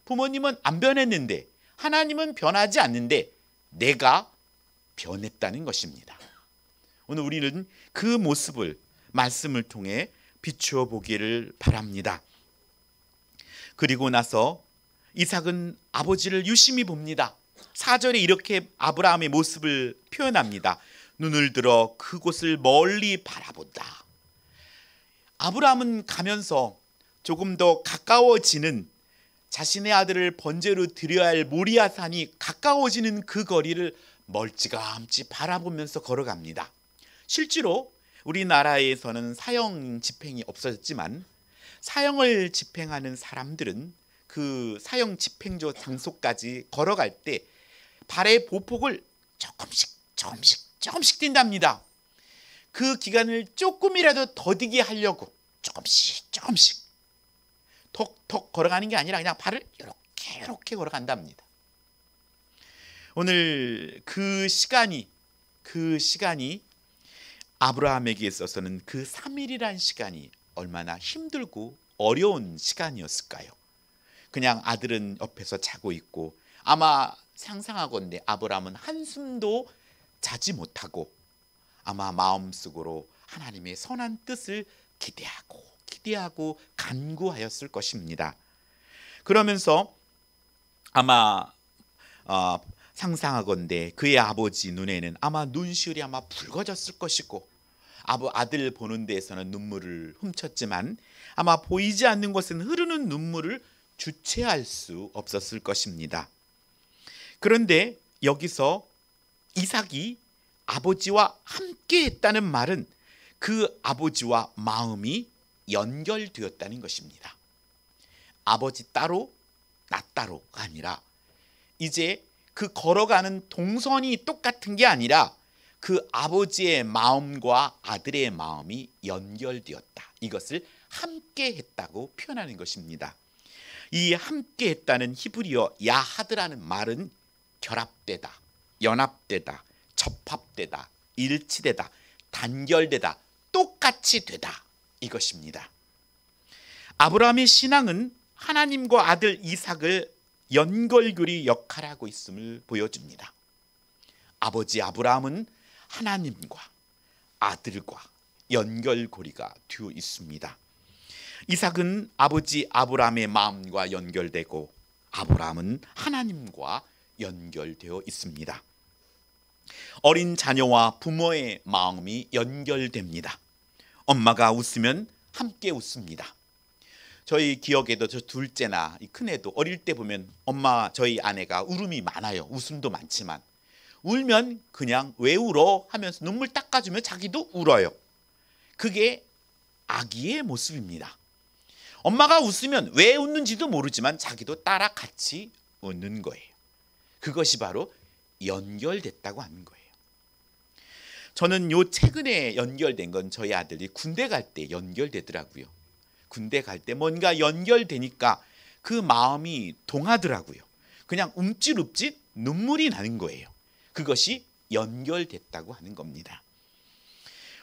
부모님은 안 변했는데, 하나님은 변하지 않는데 내가 변했다는 것입니다. 오늘 우리는 그 모습을 말씀을 통해 비추어 보기를 바랍니다. 그리고 나서 이삭은 아버지를 유심히 봅니다. 4절에 이렇게 아브라함의 모습을 표현합니다. 눈을 들어 그곳을 멀리 바라본다. 아브라함은 가면서 조금 더 가까워지는, 자신의 아들을 번제로 드려야 할 모리아 산이 가까워지는 그 거리를 멀찌감치 바라보면서 걸어갑니다. 실제로 우리나라에서는 사형 집행이 없어졌지만 사형을 집행하는 사람들은 그 사형 집행조 장소까지 걸어갈 때 발의 보폭을 조금씩 뛴답니다. 그 기간을 조금이라도 더디게 하려고 조금씩 톡톡 걸어가는 게 아니라 그냥 발을 이렇게 걸어간답니다. 오늘 그 시간이 아브라함에게 있어서는 그 3일이란 시간이 얼마나 힘들고 어려운 시간이었을까요? 그냥 아들은 옆에서 자고 있고, 아마 상상하건대 아브라함은 한숨도 자지 못하고 아마 마음속으로 하나님의 선한 뜻을 기대하고 간구하였을 것입니다. 그러면서 아마 상상하건대 그의 아버지 눈에는 아마 눈시울이 아마 붉어졌을 것이고, 아들 보는 데에서는 눈물을 훔쳤지만 아마 보이지 않는 곳은 흐르는 눈물을 주체할 수 없었을 것입니다. 그런데 여기서 이삭이 아버지와 함께 했다는 말은 그 아버지와 마음이 연결되었다는 것입니다. 아버지 따로 나 따로가 아니라 이제 그 걸어가는 동선이 똑같은 게 아니라 그 아버지의 마음과 아들의 마음이 연결되었다. 이것을 함께 했다고 표현하는 것입니다. 이 함께 했다는 히브리어 야하드라는 말은 결합되다, 연합되다, 접합되다, 일치되다, 단결되다, 똑같이 되다, 이것입니다. 아브라함의 신앙은 하나님과 아들 이삭을 연결고리 역할하고 있음을 보여줍니다. 아버지 아브라함은 하나님과 아들과 연결고리가 되어 있습니다. 이삭은 아버지 아브라함의 마음과 연결되고 아브라함은 하나님과 연결되어 있습니다. 어린 자녀와 부모의 마음이 연결됩니다. 엄마가 웃으면 함께 웃습니다. 저희 기억에도 저 둘째나 이 큰애도 어릴 때 보면 저희 아내가 울음이 많아요. 웃음도 많지만 울면 그냥 왜 울어 하면서 눈물 닦아주면 자기도 울어요. 그게 아기의 모습입니다. 엄마가 웃으면 왜 웃는지도 모르지만 자기도 따라 같이 웃는 거예요. 그것이 바로 연결됐다고 하는 거예요. 저는 최근에 연결된 건 저희 아들이 군대 갈 때 연결되더라고요. 군대 갈 때 뭔가 연결되니까 그 마음이 동하더라고요. 그냥 움찔움찔 눈물이 나는 거예요. 그것이 연결됐다고 하는 겁니다.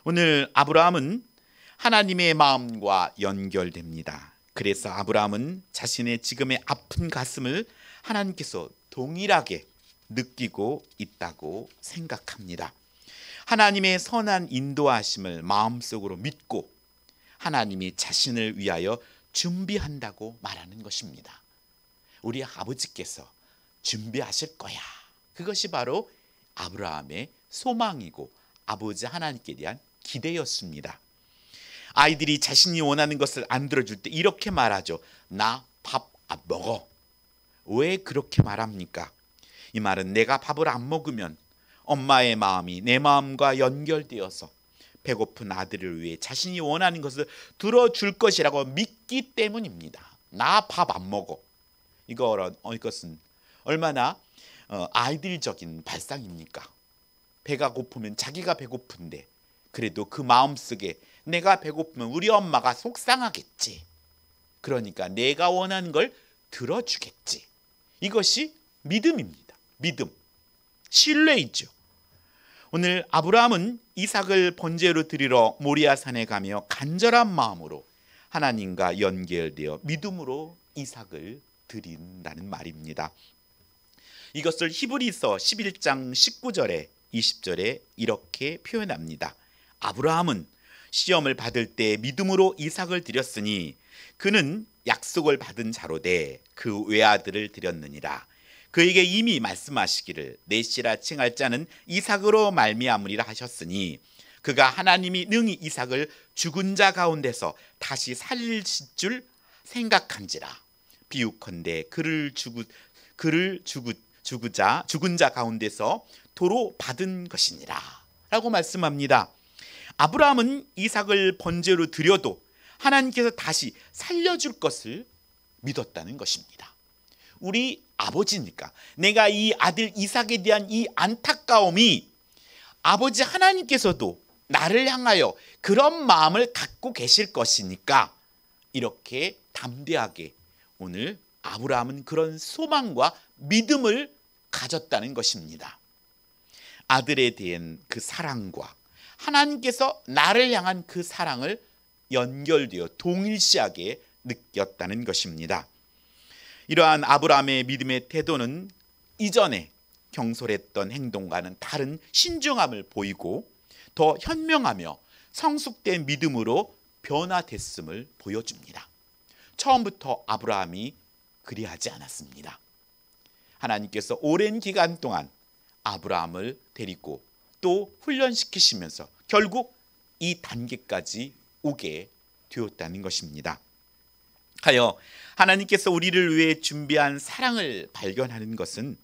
오늘 아브라함은 하나님의 마음과 연결됩니다. 그래서 아브라함은 자신의 지금의 아픈 가슴을 하나님께서 동일하게 느끼고 있다고 생각합니다. 하나님의 선한 인도하심을 마음속으로 믿고 하나님이 자신을 위하여 준비한다고 말하는 것입니다. 우리 아버지께서 준비하실 거야. 그것이 바로 아브라함의 소망이고 아버지 하나님께 대한 기대였습니다. 아이들이 자신이 원하는 것을 안 들어줄 때 이렇게 말하죠. 나 밥 안 먹어. 왜 그렇게 말합니까? 이 말은 내가 밥을 안 먹으면 엄마의 마음이 내 마음과 연결되어서 배고픈 아들을 위해 자신이 원하는 것을 들어줄 것이라고 믿기 때문입니다. 나 밥 안 먹어. 이것은 얼마나 아이들적인 발상입니까? 배가 고프면 자기가 배고픈데 그래도 그 마음속에 내가 배고프면 우리 엄마가 속상하겠지. 그러니까 내가 원하는 걸 들어주겠지. 이것이 믿음입니다. 믿음, 신뢰이죠. 오늘 아브라함은 이삭을 번제로 드리러 모리아산에 가며 간절한 마음으로 하나님과 연결되어 믿음으로 이삭을 드린다는 말입니다. 이것을 히브리서 11장 19절에 20절에 이렇게 표현합니다. 아브라함은 시험을 받을 때 믿음으로 이삭을 드렸으니 그는 약속을 받은 자로되 그 외아들을 드렸느니라. 그에게 이미 말씀하시기를 내 씨라 칭할 자는 이삭으로 말미암으리라 하셨으니 그가 하나님이 능히 이삭을 죽은 자 가운데서 다시 살릴 줄 생각한지라. 비유컨대 죽은 자 가운데서 도로 받은 것이니라 라고 말씀합니다. 아브라함은 이삭을 번제로 드려도 하나님께서 다시 살려줄 것을 믿었다는 것입니다. 우리 아버지니까 내가 이 아들 이삭에 대한 이 안타까움이 아버지 하나님께서도 나를 향하여 그런 마음을 갖고 계실 것이니까 이렇게 담대하게 오늘 아브라함은 그런 소망과 믿음을 가졌다는 것입니다. 아들에 대한 그 사랑과 하나님께서 나를 향한 그 사랑을 연결되어 동일시하게 느꼈다는 것입니다. 이러한 아브라함의 믿음의 태도는 이전에 경솔했던 행동과는 다른 신중함을 보이고 더 현명하며 성숙된 믿음으로 변화됐음을 보여줍니다. 처음부터 아브라함이 그리하지 않았습니다. 하나님께서 오랜 기간 동안 아브라함을 데리고 또 훈련시키시면서 결국 이 단계까지 오게 되었다는 것입니다. 하여 하나님께서 우리를 위해 준비한 사랑을 발견하는 것은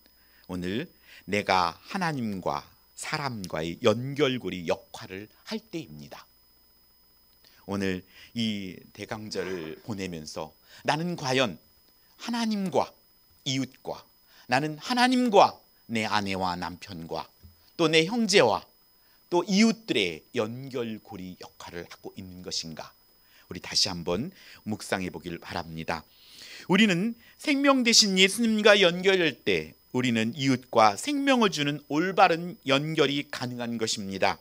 오늘 내가 하나님과 사람과의 연결고리 역할을 할 때입니다. 오늘 이 대강절을 보내면서 나는 과연 하나님과 이웃과, 나는 하나님과 내 아내와 남편과 또 내 형제와 또 이웃들의 연결고리 역할을 하고 있는 것인가? 우리 다시 한번 묵상해 보길 바랍니다. 우리는 생명 되신 예수님과 연결할 때 우리는 이웃과 생명을 주는 올바른 연결이 가능한 것입니다.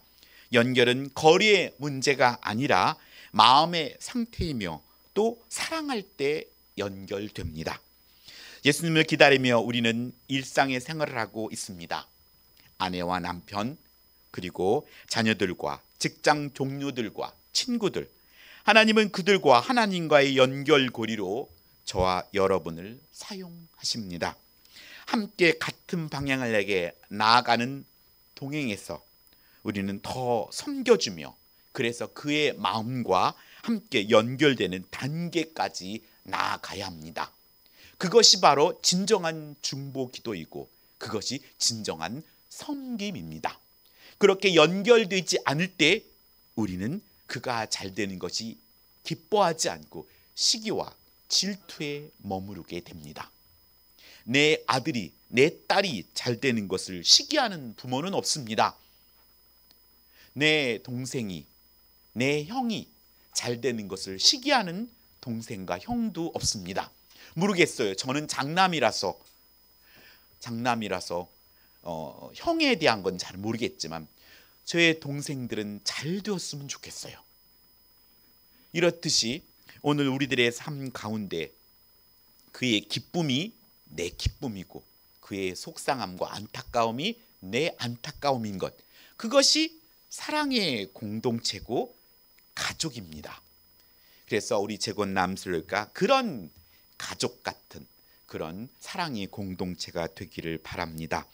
연결은 거리의 문제가 아니라 마음의 상태이며 또 사랑할 때 연결됩니다. 예수님을 기다리며 우리는 일상의 생활을 하고 있습니다. 아내와 남편, 그리고 자녀들과 직장 동료들과 친구들, 하나님은 그들과 하나님과의 연결고리로 저와 여러분을 사용하십니다. 함께 같은 방향을 향해 나아가는 동행에서 우리는 더 섬겨주며 그래서 그의 마음과 함께 연결되는 단계까지 나아가야 합니다. 그것이 바로 진정한 중보기도이고 그것이 진정한 섬김입니다. 그렇게 연결되지 않을 때 우리는 그가 잘 되는 것이 기뻐하지 않고 시기와 질투에 머무르게 됩니다. 내 아들이, 내 딸이 잘 되는 것을 시기하는 부모는 없습니다. 내 동생이, 내 형이 잘 되는 것을 시기하는 동생과 형도 없습니다. 모르겠어요. 저는 장남이라서 형에 대한 건 잘 모르겠지만 저의 동생들은 잘 되었으면 좋겠어요. 이렇듯이 오늘 우리들의 삶 가운데 그의 기쁨이 내 기쁨이고 그의 속상함과 안타까움이 내 안타까움인 것, 그것이 사랑의 공동체고 가족입니다. 그래서 우리 재건남슬교회가 그런 가족 같은 그런 사랑의 공동체가 되기를 바랍니다.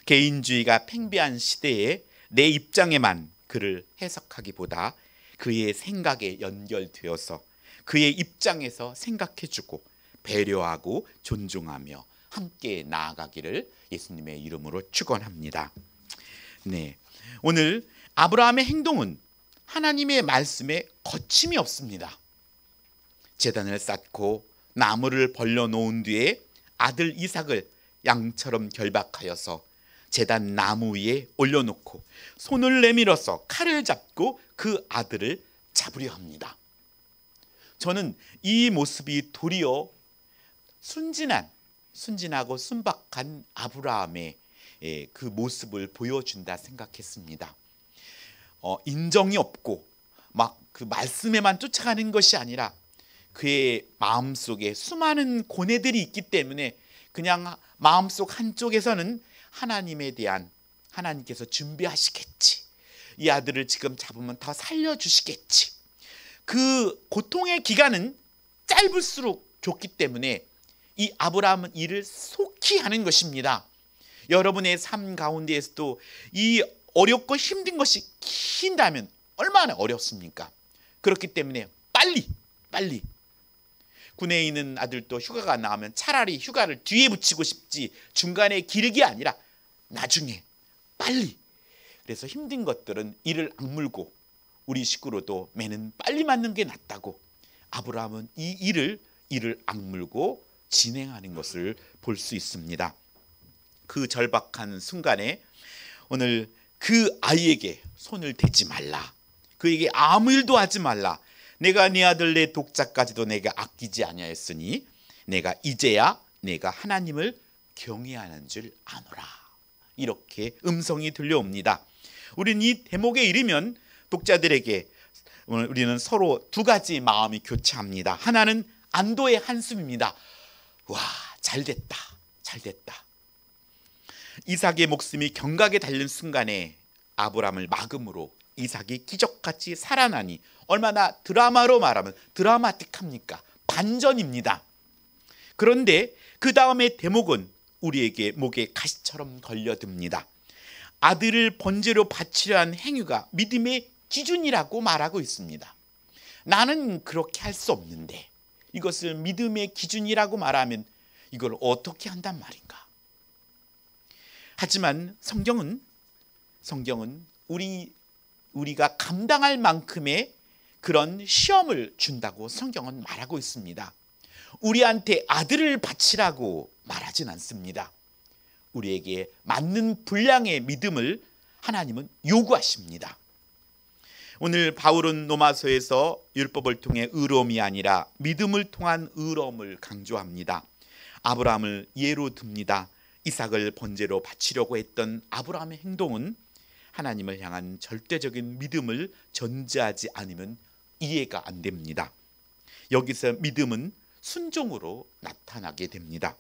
개인주의가 팽배한 시대에 내 입장에만 그를 해석하기보다 그의 생각에 연결되어서 그의 입장에서 생각해주고 배려하고 존중하며 함께 나아가기를 예수님의 이름으로 축원합니다. 네, 오늘 아브라함의 행동은 하나님의 말씀에 거침이 없습니다. 제단을 쌓고 나무를 벌려놓은 뒤에 아들 이삭을 양처럼 결박하여서 제단 나무 위에 올려놓고 손을 내밀어서 칼을 잡고 그 아들을 잡으려 합니다. 저는 이 모습이 도리어 순진하고 순박한 아브라함의 그 모습을 보여준다 생각했습니다. 인정이 없고 막 그 말씀에만 쫓아가는 것이 아니라 그의 마음속에 수많은 고뇌들이 있기 때문에 그냥 마음속 한쪽에서는 하나님에 대한, 하나님께서 준비하시겠지, 이 아들을 지금 잡으면 더 살려주시겠지, 그 고통의 기간은 짧을수록 좋기 때문에 이 아브라함은 이를 속히 하는 것입니다. 여러분의 삶 가운데에서도 이 어렵고 힘든 것이 긴다면 얼마나 어렵습니까? 그렇기 때문에 빨리 군에 있는 아들도 휴가가 나오면 차라리 휴가를 뒤에 붙이고 싶지, 중간에 길게 아니라 나중에 빨리. 그래서 힘든 것들은 이를 악물고 우리 식구로도 매는 빨리 맞는 게 낫다고 아브라함은 이 일을 악물고 진행하는 것을 볼 수 있습니다. 그 절박한 순간에 오늘 그 아이에게 손을 대지 말라, 그에게 아무 일도 하지 말라, 내가 네 아들 내 독자까지도 내가 아끼지 아니하였으니 내가 이제야 내가 하나님을 경외하는 줄 아노라, 이렇게 음성이 들려옵니다. 우리는 이 대목에 이르면 독자들에게 우리는 서로 두 가지 마음이 교차합니다. 하나는 안도의 한숨입니다. 와, 잘됐다. 이삭의 목숨이 경각에 달린 순간에 아브라함을 막음으로 이삭이 기적같이 살아나니 얼마나 드라마로 말하면 드라마틱합니까? 반전입니다. 그런데 그 다음의 대목은 우리에게 목에 가시처럼 걸려듭니다. 아들을 번제로 바치려 한 행위가 믿음의 기준이라고 말하고 있습니다. 나는 그렇게 할 수 없는데 이것을 믿음의 기준이라고 말하면 이걸 어떻게 한단 말인가? 하지만 성경은 우리가 감당할 만큼의 그런 시험을 준다고 성경은 말하고 있습니다. 우리한테 아들을 바치라고 말하진 않습니다. 우리에게 맞는 분량의 믿음을 하나님은 요구하십니다. 오늘 바울은 로마서에서 율법을 통해 의로움이 아니라 믿음을 통한 의로움을 강조합니다. 아브라함을 예로 듭니다. 이삭을 번제로 바치려고 했던 아브라함의 행동은 하나님을 향한 절대적인 믿음을 전제하지 않으면 이해가 안 됩니다. 여기서 믿음은 순종으로 나타나게 됩니다.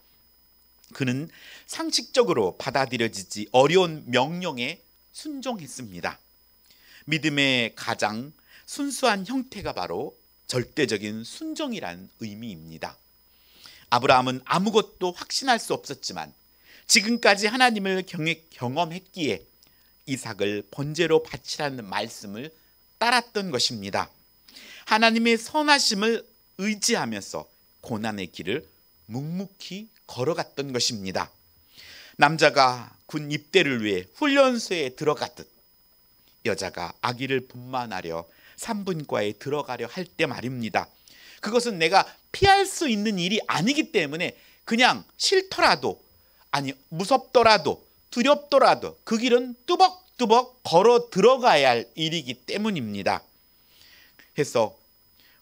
그는 상식적으로 받아들여지지 어려운 명령에 순종했습니다. 믿음의 가장 순수한 형태가 바로 절대적인 순종이라는 의미입니다. 아브라함은 아무것도 확신할 수 없었지만 지금까지 하나님을 경험했기에 이삭을 번제로 바치라는 말씀을 따랐던 것입니다. 하나님의 선하심을 의지하면서 고난의 길을 묵묵히 걸어갔던 것입니다. 남자가 군 입대를 위해 훈련소에 들어가듯 여자가 아기를 분만하려 산부인과에 들어가려 할 때 말입니다. 그것은 내가 피할 수 있는 일이 아니기 때문에 그냥 싫더라도, 아니 무섭더라도 두렵더라도 그 길은 뚜벅뚜벅 걸어 들어가야 할 일이기 때문입니다. 해서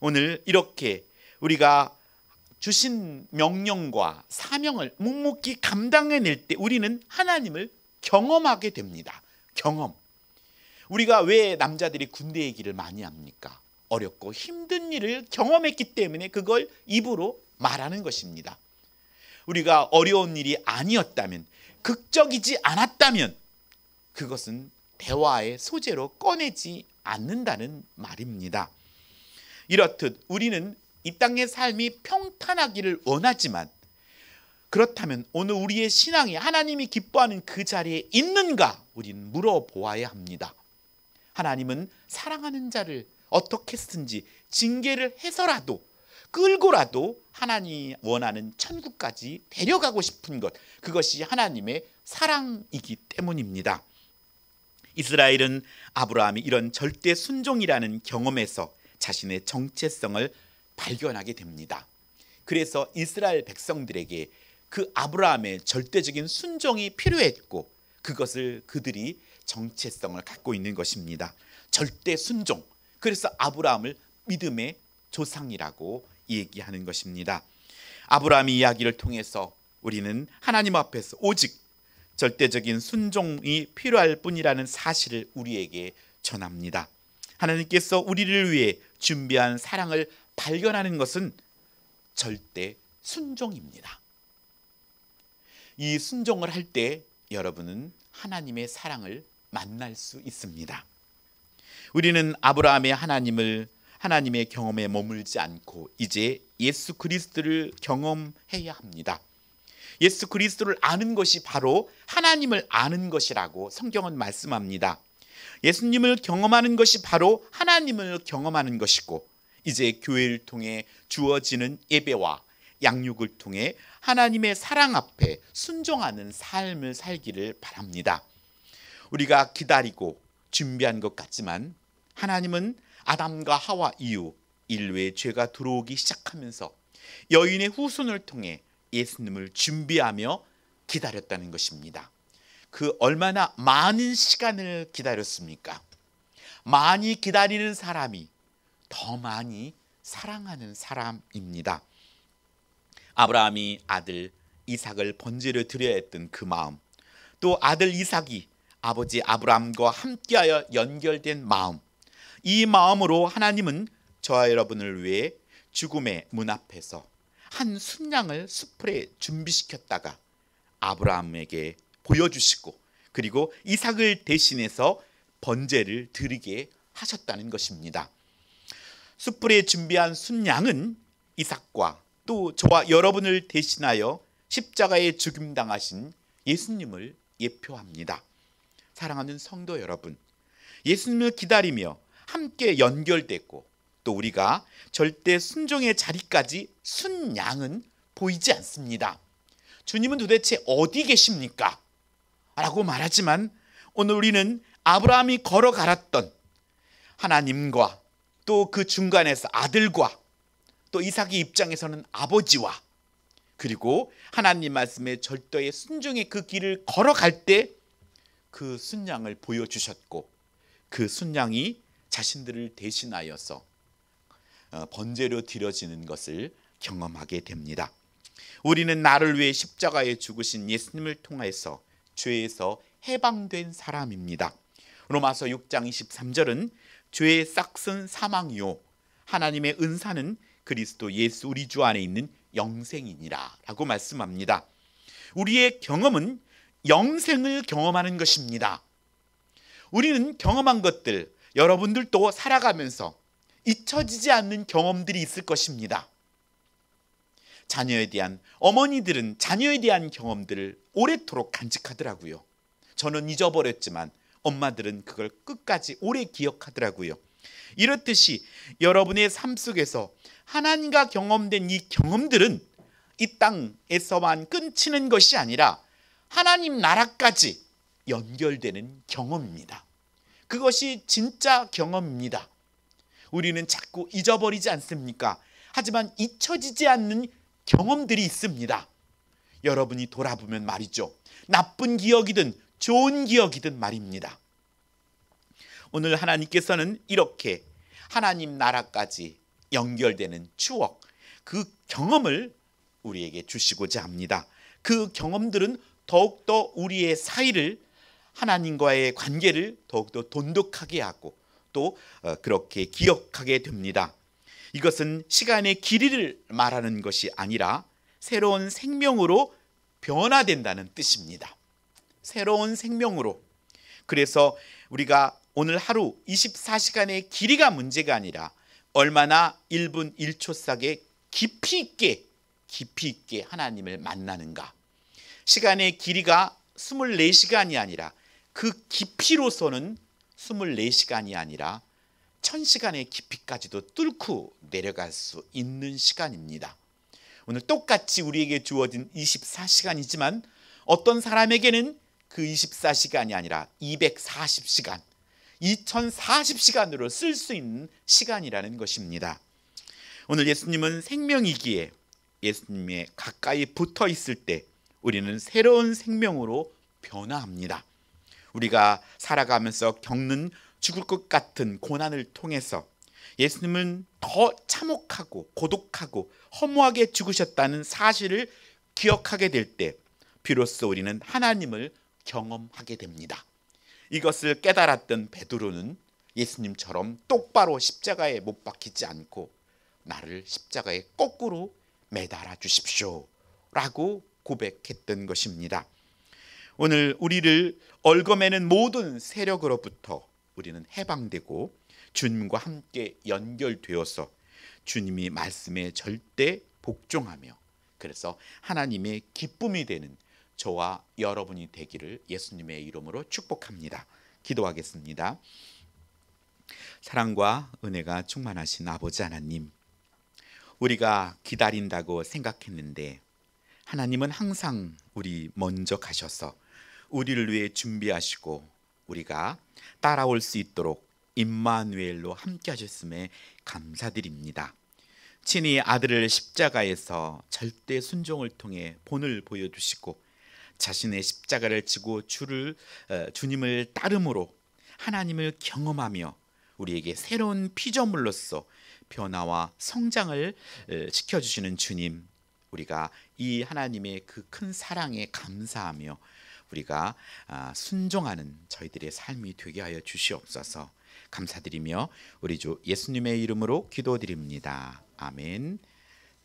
오늘 이렇게 우리가 주신 명령과 사명을 묵묵히 감당해낼 때 우리는 하나님을 경험하게 됩니다. 경험. 우리가 왜 남자들이 군대 얘기를 많이 합니까? 어렵고 힘든 일을 경험했기 때문에 그걸 입으로 말하는 것입니다. 우리가 어려운 일이 아니었다면, 극적이지 않았다면 그것은 대화의 소재로 꺼내지 않는다는 말입니다. 이렇듯 우리는 이 땅의 삶이 평탄하기를 원하지만, 그렇다면 오늘 우리의 신앙이 하나님이 기뻐하는 그 자리에 있는가 우리는 물어보아야 합니다. 하나님은 사랑하는 자를 어떻게든지 징계를 해서라도 끌고라도 하나님이 원하는 천국까지 데려가고 싶은 것, 그것이 하나님의 사랑이기 때문입니다. 이스라엘은 아브라함이 이런 절대 순종이라는 경험에서 자신의 정체성을 발견하게 됩니다. 그래서 이스라엘 백성들에게 그 아브라함의 절대적인 순종이 필요했고, 그것을 그들이 정체성을 갖고 있는 것입니다. 절대 순종. 그래서 아브라함을 믿음의 조상이라고 얘기하는 것입니다. 아브라함의 이야기를 통해서 우리는 하나님 앞에서 오직 절대적인 순종이 필요할 뿐이라는 사실을 우리에게 전합니다. 하나님께서 우리를 위해 준비한 사랑을 발견하는 것은 절대 순종입니다. 이 순종을 할 때 여러분은 하나님의 사랑을 만날 수 있습니다. 우리는 아브라함의 하나님의 경험에 머물지 않고 이제 예수 그리스도를 경험해야 합니다. 예수 그리스도를 아는 것이 바로 하나님을 아는 것이라고 성경은 말씀합니다. 예수님을 경험하는 것이 바로 하나님을 경험하는 것이고, 이제 교회를 통해 주어지는 예배와 양육을 통해 하나님의 사랑 앞에 순종하는 삶을 살기를 바랍니다. 우리가 기다리고 준비한 것 같지만 하나님은 아담과 하와 이후 인류의 죄가 들어오기 시작하면서 여인의 후손을 통해 예수님을 준비하며 기다렸다는 것입니다. 그 얼마나 많은 시간을 기다렸습니까? 많이 기다리는 사람이 더 많이 사랑하는 사람입니다. 아브라함이 아들 이삭을 번제로 드려야 했던 그 마음, 또 아들 이삭이 아버지 아브라함과 함께하여 연결된 마음, 이 마음으로 하나님은 저와 여러분을 위해 죽음의 문 앞에서 한 순양을 수풀에 준비시켰다가 아브라함에게 보여주시고, 그리고 이삭을 대신해서 번제를 드리게 하셨다는 것입니다. 수풀에 준비한 순양은 이삭과 또 저와 여러분을 대신하여 십자가에 죽임당하신 예수님을 예표합니다. 사랑하는 성도 여러분, 예수님을 기다리며 함께 연결됐고 또 우리가 절대 순종의 자리까지 순양은 보이지 않습니다. 주님은 도대체 어디 계십니까? 라고 말하지만 오늘 우리는 아브라함이 걸어갈았던 하나님과 또 그 중간에서 아들과 또 이삭의 입장에서는 아버지와 그리고 하나님 말씀의 절도의 순종의 그 길을 걸어갈 때 그 순양을 보여주셨고, 그 순양이 자신들을 대신하여서 번제로 드려지는 것을 경험하게 됩니다. 우리는 나를 위해 십자가에 죽으신 예수님을 통해서 죄에서 해방된 사람입니다. 로마서 6장 23절은 죄의 싹은 사망이요 하나님의 은사는 그리스도 예수 우리 주 안에 있는 영생이니라 라고 말씀합니다. 우리의 경험은 영생을 경험하는 것입니다. 우리는 경험한 것들, 여러분들도 살아가면서 잊혀지지 않는 경험들이 있을 것입니다. 자녀에 대한, 어머니들은 자녀에 대한 경험들을 오래도록 간직하더라고요. 저는 잊어버렸지만 엄마들은 그걸 끝까지 오래 기억하더라고요. 이렇듯이 여러분의 삶 속에서 하나님과 경험된 이 경험들은 이 땅에서만 끊치는 것이 아니라 하나님 나라까지 연결되는 경험입니다. 그것이 진짜 경험입니다. 우리는 자꾸 잊어버리지 않습니까? 하지만 잊혀지지 않는 경험들이 있습니다. 여러분이 돌아보면 말이죠. 나쁜 기억이든 좋은 기억이든 말입니다. 오늘 하나님께서는 이렇게 하나님 나라까지 연결되는 추억, 그 경험을 우리에게 주시고자 합니다. 그 경험들은 더욱더 우리의 사이를, 하나님과의 관계를 더욱더 돈독하게 하고 또 그렇게 기억하게 됩니다. 이것은 시간의 길이를 말하는 것이 아니라 새로운 생명으로 변화된다는 뜻입니다. 새로운 생명으로. 그래서 우리가 오늘 하루 24시간의 길이가 문제가 아니라 얼마나 1분 1초 싹에 깊이 있게 하나님을 만나는가. 시간의 길이가 24시간이 아니라 그 깊이로서는 24시간이 아니라 1000시간의 깊이까지도 뚫고 내려갈 수 있는 시간입니다. 오늘 똑같이 우리에게 주어진 24시간이지만 어떤 사람에게는 그 24시간이 아니라 240시간, 2040시간으로 쓸 수 있는 시간이라는 것입니다. 오늘 예수님은 생명이기에 예수님에 가까이 붙어 있을 때 우리는 새로운 생명으로 변화합니다. 우리가 살아가면서 겪는 죽을 것 같은 고난을 통해서 예수님은 더 참혹하고 고독하고 허무하게 죽으셨다는 사실을 기억하게 될 때 비로소 우리는 하나님을 경험하게 됩니다. 이것을 깨달았던 베드로는 예수님처럼 똑바로 십자가에 못 박히지 않고 나를 십자가에 거꾸로 매달아 주십시오 라고 고백했던 것입니다. 오늘 우리를 얽어매는 모든 세력으로부터 우리는 해방되고 주님과 함께 연결되어서 주님이 말씀에 절대 복종하며 그래서 하나님의 기쁨이 되는 저와 여러분이 되기를 예수님의 이름으로 축복합니다. 기도하겠습니다. 사랑과 은혜가 충만하신 아버지 하나님, 우리가 기다린다고 생각했는데 하나님은 항상 우리 먼저 가셔서 우리를 위해 준비하시고 우리가 따라올 수 있도록 임마누엘로 함께 하셨음에 감사드립니다. 친히 아들을 십자가에서 절대 순종을 통해 본을 보여주시고 자신의 십자가를 지고 주님을 따름으로 하나님을 경험하며 우리에게 새로운 피조물로서 변화와 성장을 시켜주시는 주님, 우리가 이 하나님의 그 큰 사랑에 감사하며 우리가 순종하는 저희들의 삶이 되게 하여 주시옵소서. 감사드리며 우리 주 예수님의 이름으로 기도드립니다. 아멘.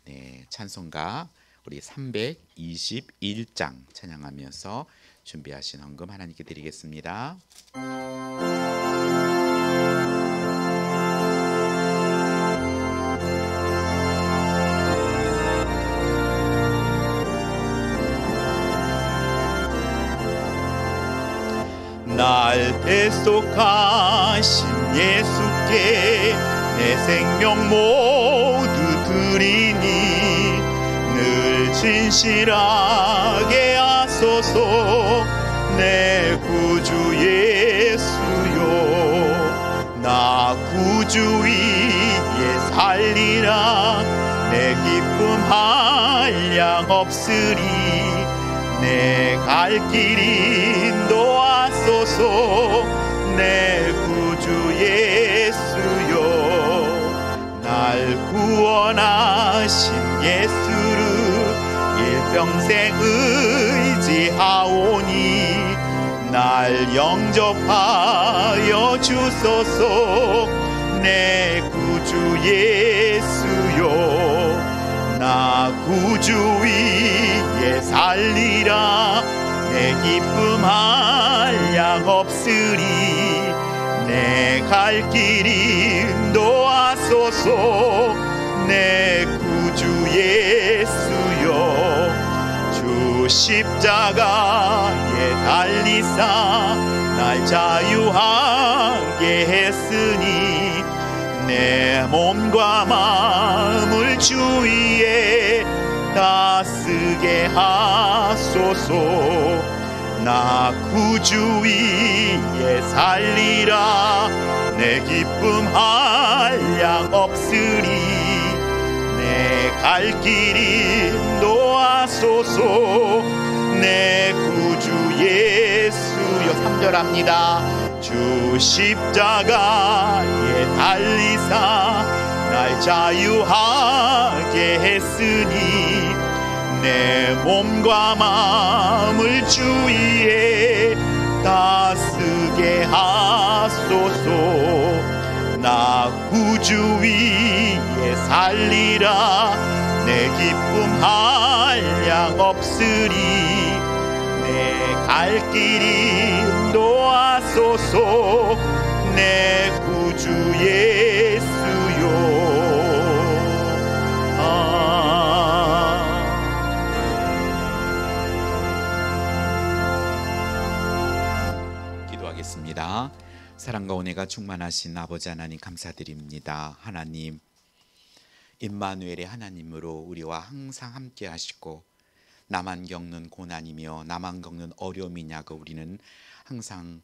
네, 찬송가 우리 321장 찬양하면서 준비하신 헌금 하나님께 드리겠습니다. 날 대속하신 예수께 내 생명 모두 드리니 늘 진실하게 하소서. 내 구주 예수여, 나 구주 위에 살리라. 내 기쁨 한량 없으리. 내 갈 길 인도하소서. 내 구주 예수여, 날 구원하신 예수를 일평생 의지하오니 날 영접하여 주소서. 내 구주 예수여, 나 구주 위에 살리라. 내 기쁨 한량 없으리. 내 갈 길 인도하소서. 내 구주 예수여, 주 십자가에 달리사 날 자유하게 했으니 내 몸과 마음을 주 위에 다쓰게 하소서. 나 구주 위에 살리라. 내 기쁨 한량 없으리. 내 갈 길 인도하소서. 내 구주 예수여. 3절합니다. 주 십자가에 달리사 날 자유하게 했으니 내 몸과 마음을 주 위에 다쓰게 하소서. 나 구주 위에 살리라. 내 기쁨 한량 없으리. 내 갈 길 인도하소서. 내 구주 예수여. 기도하겠습니다. 사랑과 은혜가 충만하신 아버지 하나님 감사드립니다. 하나님, 임마누엘의 하나님으로 우리와 항상 함께 하시고 나만 겪는 고난이며 나만 겪는 어려움이냐고 우리는 항상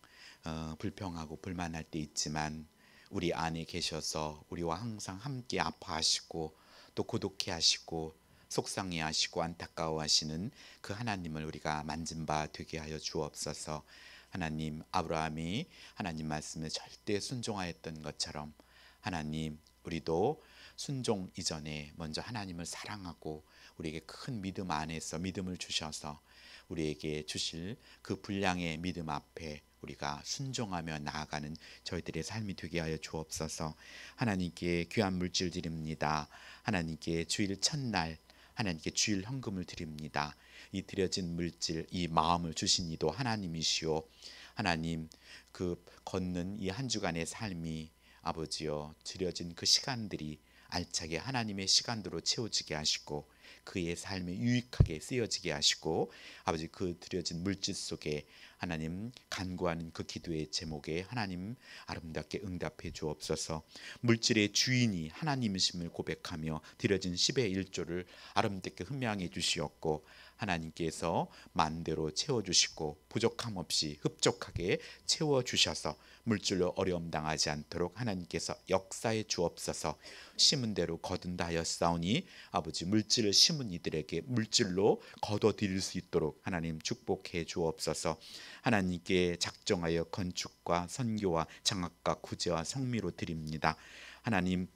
불평하고 불만할 때 있지만 우리 안에 계셔서 우리와 항상 함께 아파하시고 또 고독해 하시고 속상해 하시고 안타까워 하시는 그 하나님을 우리가 만진 바 되게 하여 주옵소서. 하나님, 아브라함이 하나님 말씀에 절대 순종하였던 것처럼 하나님, 우리도 순종 이전에 먼저 하나님을 사랑하고 우리에게 큰 믿음 안에서 믿음을 주셔서 우리에게 주실 그 분량의 믿음 앞에 우리가 순종하며 나아가는 저희들의 삶이 되게 하여 주옵소서. 하나님께 귀한 물질 드립니다. 하나님께 주일 첫날 하나님께 주일 헌금을 드립니다. 이 드려진 물질, 이 마음을 주신 이도 하나님이시오. 하나님, 그 걷는 이 한 주간의 삶이 아버지여 드려진 그 시간들이 알차게 하나님의 시간으로 채워지게 하시고 그의 삶에 유익하게 쓰여지게 하시고 아버지 그 드려진 물질 속에 하나님 간구하는 그 기도의 제목에 하나님 아름답게 응답해 주옵소서. 물질의 주인이 하나님이심을 고백하며 드려진 10의 1조를 아름답게 흠양해 주시었고 하나님께서 만대로 채워주시고 부족함 없이 흡족하게 채워주셔서 물질로 어려움 당하지 않도록 하나님께서 역사해 주옵소서. 심은 대로 거둔다 하였사오니 아버지 물질을 심은 이들에게 물질로 거둬들일 수 있도록 하나님 축복해 주옵소서. 하나님께 작정하여 건축과 선교와 장학과 구제와 성미로 드립니다. 하나님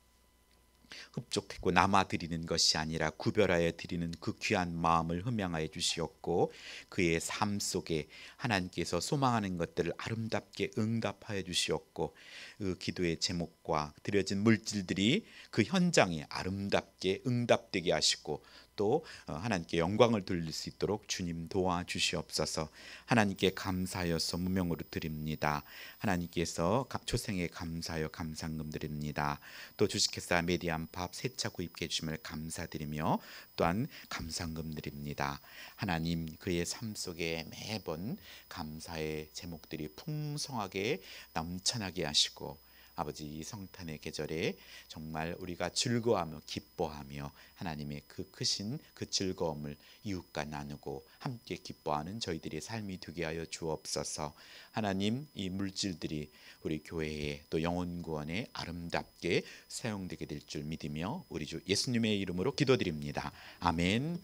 흡족했고 남아 드리는 것이 아니라 구별하여 드리는 그 귀한 마음을 흠양하여 주시었고 그의 삶 속에 하나님께서 소망하는 것들을 아름답게 응답하여 주시었고 그 기도의 제목과 드려진 물질들이 그 현장에 아름답게 응답되게 하시고 또 하나님께 영광을 돌릴 수 있도록 주님 도와주시옵소서. 하나님께 감사하여서 무명으로 드립니다. 하나님께서 초생에 감사하여 감상금 드립니다. 또 주식회사 메디안팝 세차 구입해 주심을 감사드리며 또한 감상금 드립니다. 하나님 그의 삶 속에 매번 감사의 제목들이 풍성하게 넘쳐나게 하시고 아버지 이 성탄의 계절에 정말 우리가 즐거워하며 기뻐하며 하나님의 그 크신 그 즐거움을 이웃과 나누고 함께 기뻐하는 저희들의 삶이 되게 하여 주옵소서. 하나님 이 물질들이 우리 교회에 또 영혼 구원에 아름답게 사용되게 될 줄 믿으며 우리 주 예수님의 이름으로 기도드립니다. 아멘.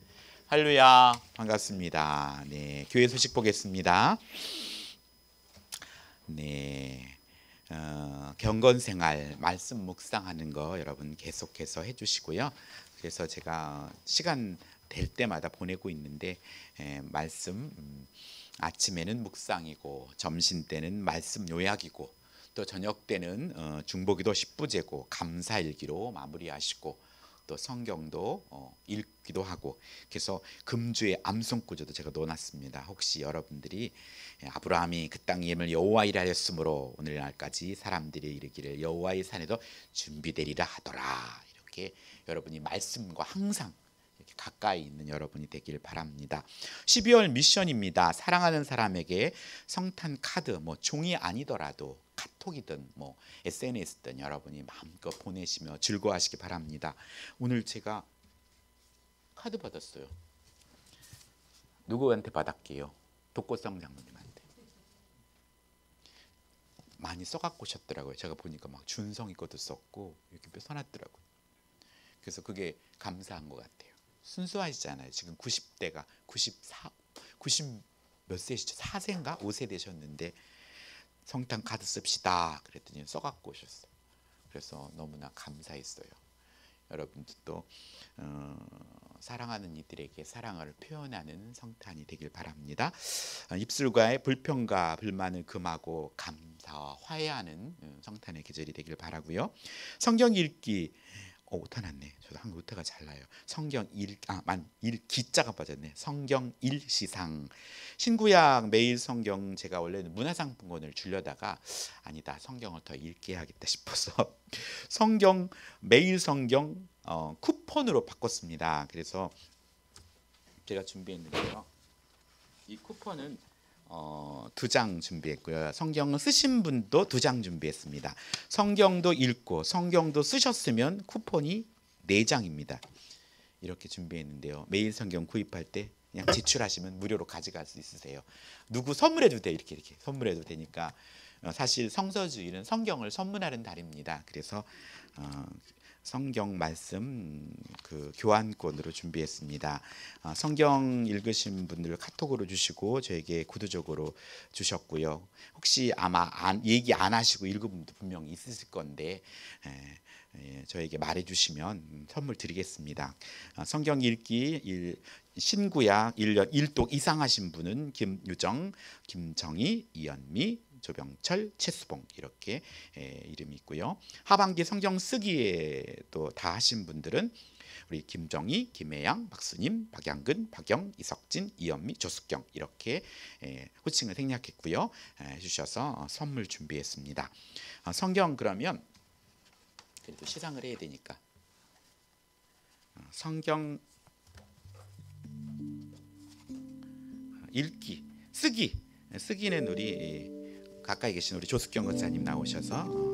할렐루야. 반갑습니다. 네, 교회 소식 보겠습니다. 네. 경건생활 말씀 묵상하는 거 여러분 계속해서 해주시고요. 그래서 제가 시간 될 때마다 보내고 있는데 말씀 아침에는 묵상이고 점심 때는 말씀 요약이고 또 저녁 때는 중보기도 10부제고 감사일기로 마무리하시고 또 성경도 읽기도 하고 그래서 금주의 암송구조도 제가 넣어놨습니다. 혹시 여러분들이 아브라함이 그 땅 예물 여호와이라 하였으므로 오늘날까지 사람들이 이르기를 여호와의 산에도 준비되리라 하더라. 이렇게 여러분이 말씀과 항상 이렇게 가까이 있는 여러분이 되길 바랍니다. 12월 미션입니다. 사랑하는 사람에게 성탄 카드 뭐 종이 아니더라도 카톡이든 뭐 SNS든 여러분이 마음껏 보내시며 즐거워하시기 바랍니다. 오늘 제가 카드 받았어요. 누구한테 받았게요? 독고성 장모님한테. 많이 써갖고 오셨더라고요. 제가 보니까 막 준성이 것도 썼고 이렇게 써놨더라고요. 그래서 그게 감사한 것 같아요. 순수하시잖아요. 지금 90대가 90 몇 세시죠? 4세인가 5세 되셨는데 성탄 카드 씁시다 그랬더니 써갖고 오셨어요. 그래서 너무나 감사했어요. 여러분들도 사랑하는 이들에게 사랑을 표현하는 성탄이 되길 바랍니다. 입술과의 불평과 불만을 금하고 감사와 화해하는 성탄의 계절이 되길 바라고요. 성경 읽기 오타 났네. 저도 한국 오타가 잘 나요. 성경 기자가 빠졌네. 성경 일시상 신구약 매일 성경 제가 원래는 문화상품권을 주려다가 아니다 성경을 더 읽게 해야겠다 싶어서 성경 매일 성경 쿠폰으로 바꿨습니다. 그래서 제가 준비했는데요. 이 쿠폰은 2장 준비했고요. 성경을 쓰신 분도 2장 준비했습니다. 성경도 읽고 성경도 쓰셨으면 쿠폰이 4장입니다. 이렇게 준비했는데요. 매일 성경 구입할 때 그냥 지출하시면 무료로 가져갈 수 있으세요. 누구 선물해도 돼. 이렇게 선물해도 되니까 사실 성서주일은 성경을 선물하는 달입니다. 그래서 성경 말씀 그 교환권으로 준비했습니다. 성경 읽으신 분들 카톡으로 주시고 저에게 구두적으로 주셨고요. 혹시 아마 얘기 안 하시고 읽은 분도 분명히 있으실 건데 저에게 말해주시면 선물 드리겠습니다. 성경 읽기 신구약 1년 1독 이상 하신 분은 김유정, 김정희, 이연미, 조병철, 최수봉 이렇게 이름이 있고요. 하반기 성경 쓰기에 또 다 하신 분들은 우리 김정희, 김혜양, 박수님, 박양근, 박영, 이석진, 이현미, 조숙경 이렇게 호칭을 생략했고요. 해주셔서 선물 준비했습니다. 성경 그러면 그래도 시상을 해야 되니까 성경 읽기, 쓰기는 우리 가까이 계신 우리 조숙경 권사님 나오셔서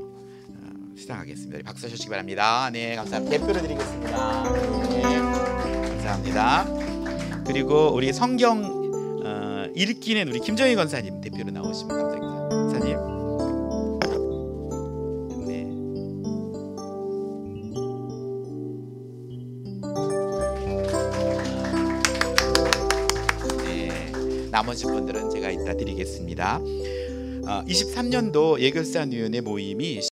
시작하겠습니다. 박수 주시기 바랍니다. 네, 감사합니다. 대표로 드리겠습니다. 네, 감사합니다. 그리고 우리 성경 읽기는 우리 김정희 권사님 대표로 나오시면 감사합니다. 권사님. 네. 나머지 분들은 제가 이따 드리겠습니다. 23년도 예결산위원회 모임이